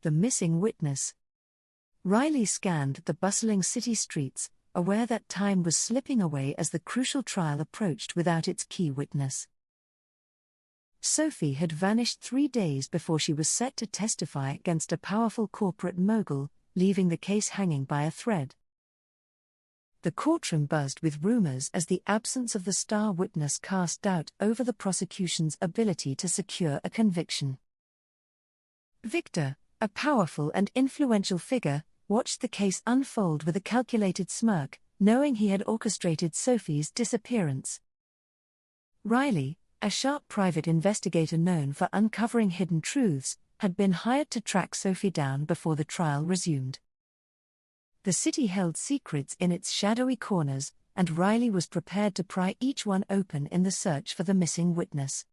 The missing witness. Riley scanned the bustling city streets, aware that time was slipping away as the crucial trial approached without its key witness. Sophie had vanished 3 days before she was set to testify against a powerful corporate mogul, leaving the case hanging by a thread. The courtroom buzzed with rumors as the absence of the star witness cast doubt over the prosecution's ability to secure a conviction. Victor, a powerful and influential figure, watched the case unfold with a calculated smirk, knowing he had orchestrated Sophie's disappearance. Riley, a sharp private investigator known for uncovering hidden truths, had been hired to track Sophie down before the trial resumed. The city held secrets in its shadowy corners, and Riley was prepared to pry each one open in the search for the missing witness.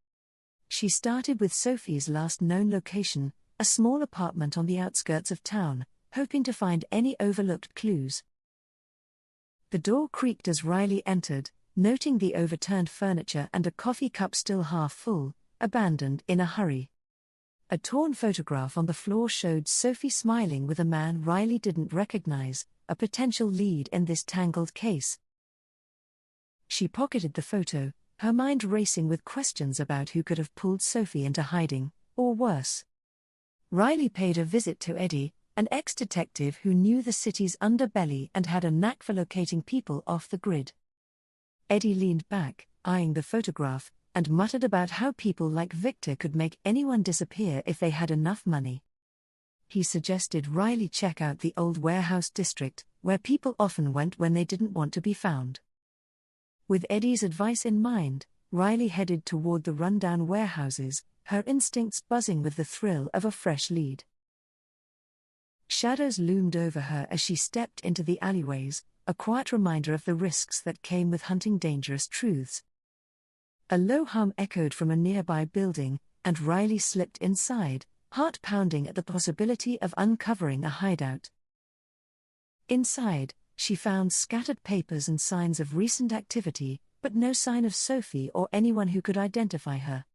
She started with Sophie's last known location, a small apartment on the outskirts of town, hoping to find any overlooked clues. The door creaked as Riley entered, noting the overturned furniture and a coffee cup still half full, abandoned in a hurry. A torn photograph on the floor showed Sophie smiling with a man Riley didn't recognize, a potential lead in this tangled case. She pocketed the photo, her mind racing with questions about who could have pulled Sophie into hiding, or worse. Riley paid a visit to Eddie, an ex-detective who knew the city's underbelly and had a knack for locating people off the grid. Eddie leaned back, eyeing the photograph, and muttered about how people like Victor could make anyone disappear if they had enough money. He suggested Riley check out the old warehouse district, where people often went when they didn't want to be found. With Eddie's advice in mind, Riley headed toward the rundown warehouses, her instincts buzzing with the thrill of a fresh lead. Shadows loomed over her as she stepped into the alleyways, a quiet reminder of the risks that came with hunting dangerous truths. A low hum echoed from a nearby building, and Riley slipped inside, heart pounding at the possibility of uncovering a hideout. Inside, she found scattered papers and signs of recent activity, but no sign of Sophie or anyone who could identify her.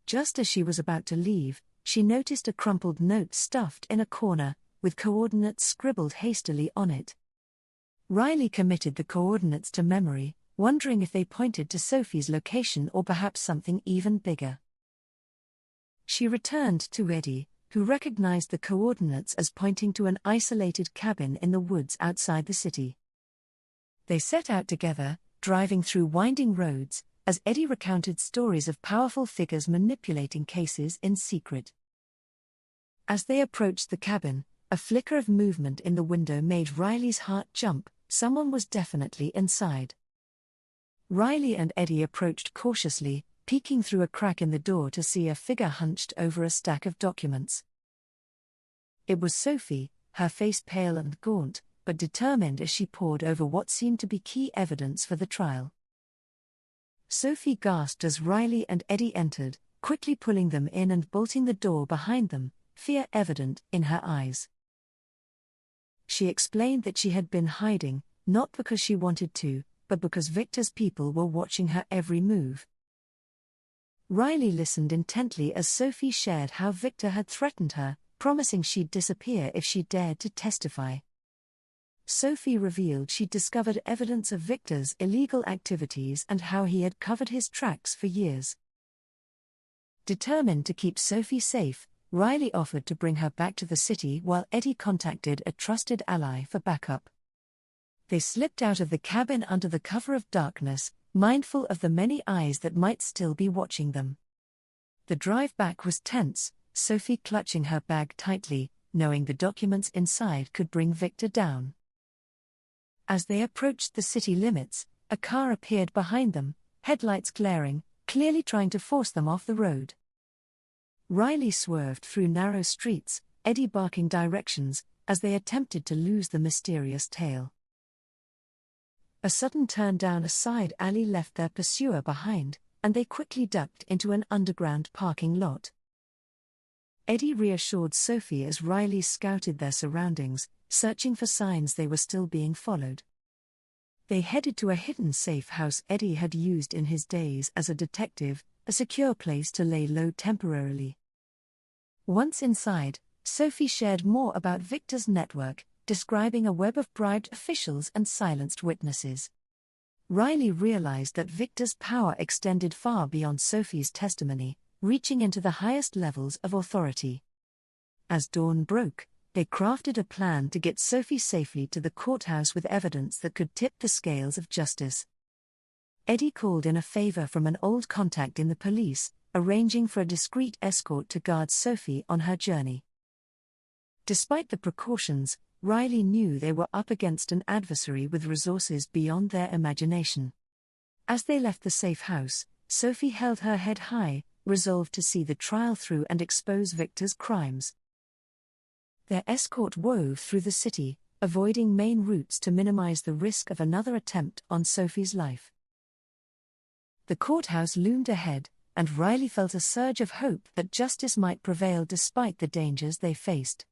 Just as she was about to leave, she noticed a crumpled note stuffed in a corner, with coordinates scribbled hastily on it. Riley committed the coordinates to memory, wondering if they pointed to Sophie's location or perhaps something even bigger. She returned to Eddie, who recognized the coordinates as pointing to an isolated cabin in the woods outside the city. They set out together, driving through winding roads, as Eddie recounted stories of powerful figures manipulating cases in secret. As they approached the cabin, a flicker of movement in the window made Riley's heart jump. Someone was definitely inside. Riley and Eddie approached cautiously, peeking through a crack in the door to see a figure hunched over a stack of documents. It was Sophie, her face pale and gaunt, but determined as she pored over what seemed to be key evidence for the trial. Sophie gasped as Riley and Eddie entered, quickly pulling them in and bolting the door behind them, fear evident in her eyes. She explained that she had been hiding, not because she wanted to, but because Victor's people were watching her every move. Riley listened intently as Sophie shared how Victor had threatened her, promising she'd disappear if she dared to testify. Sophie revealed she'd discovered evidence of Victor's illegal activities and how he had covered his tracks for years. Determined to keep Sophie safe, Riley offered to bring her back to the city while Eddie contacted a trusted ally for backup. They slipped out of the cabin under the cover of darkness, mindful of the many eyes that might still be watching them. The drive back was tense, Sophie clutching her bag tightly, knowing the documents inside could bring Victor down. As they approached the city limits, a car appeared behind them, headlights glaring, clearly trying to force them off the road. Riley swerved through narrow streets, Eddie barking directions, as they attempted to lose the mysterious tail. A sudden turn down a side alley left their pursuer behind, and they quickly ducked into an underground parking lot. Eddie reassured Sophie as Riley scouted their surroundings, searching for signs they were still being followed. They headed to a hidden safe house Eddie had used in his days as a detective, a secure place to lay low temporarily. Once inside, Sophie shared more about Victor's network, describing a web of bribed officials and silenced witnesses. Riley realized that Victor's power extended far beyond Sophie's testimony, reaching into the highest levels of authority. As dawn broke, they crafted a plan to get Sophie safely to the courthouse with evidence that could tip the scales of justice. Eddie called in a favor from an old contact in the police, arranging for a discreet escort to guard Sophie on her journey. Despite the precautions, Riley knew they were up against an adversary with resources beyond their imagination. As they left the safe house, Sophie held her head high, resolved to see the trial through and expose Victor's crimes. Their escort wove through the city, avoiding main routes to minimize the risk of another attempt on Sophie's life. The courthouse loomed ahead, and Riley felt a surge of hope that justice might prevail despite the dangers they faced.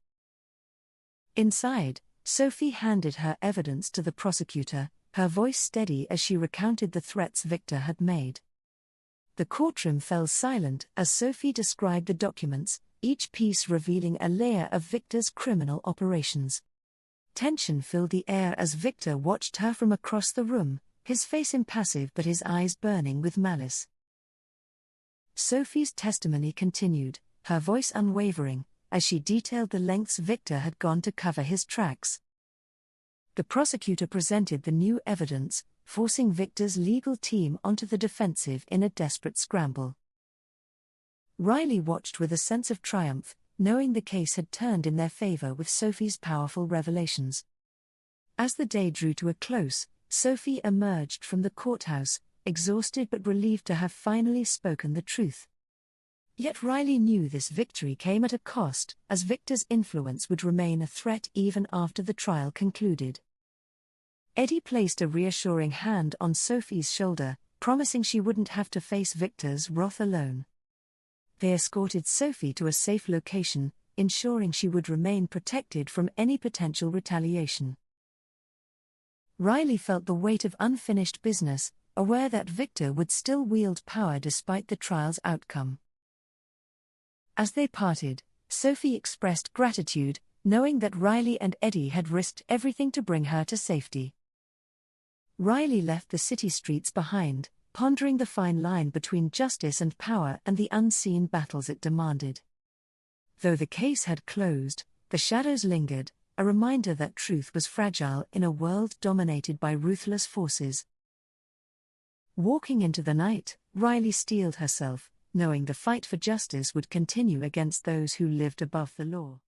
Inside, Sophie handed her evidence to the prosecutor, her voice steady as she recounted the threats Victor had made. The courtroom fell silent as Sophie described the documents, each piece revealing a layer of Victor's criminal operations. Tension filled the air as Victor watched her from across the room, his face impassive but his eyes burning with malice. Sophie's testimony continued, her voice unwavering, as she detailed the lengths Victor had gone to cover his tracks. The prosecutor presented the new evidence, forcing Victor's legal team onto the defensive in a desperate scramble. Riley watched with a sense of triumph, knowing the case had turned in their favor with Sophie's powerful revelations. As the day drew to a close, Sophie emerged from the courthouse, exhausted but relieved to have finally spoken the truth. Yet Riley knew this victory came at a cost, as Victor's influence would remain a threat even after the trial concluded. Eddie placed a reassuring hand on Sophie's shoulder, promising she wouldn't have to face Victor's wrath alone. They escorted Sophie to a safe location, ensuring she would remain protected from any potential retaliation. Riley felt the weight of unfinished business, aware that Victor would still wield power despite the trial's outcome. As they parted, Sophie expressed gratitude, knowing that Riley and Eddie had risked everything to bring her to safety. Riley left the city streets behind, pondering the fine line between justice and power and the unseen battles it demanded. Though the case had closed, the shadows lingered, a reminder that truth was fragile in a world dominated by ruthless forces. Walking into the night, Riley steeled herself, knowing the fight for justice would continue against those who lived above the law.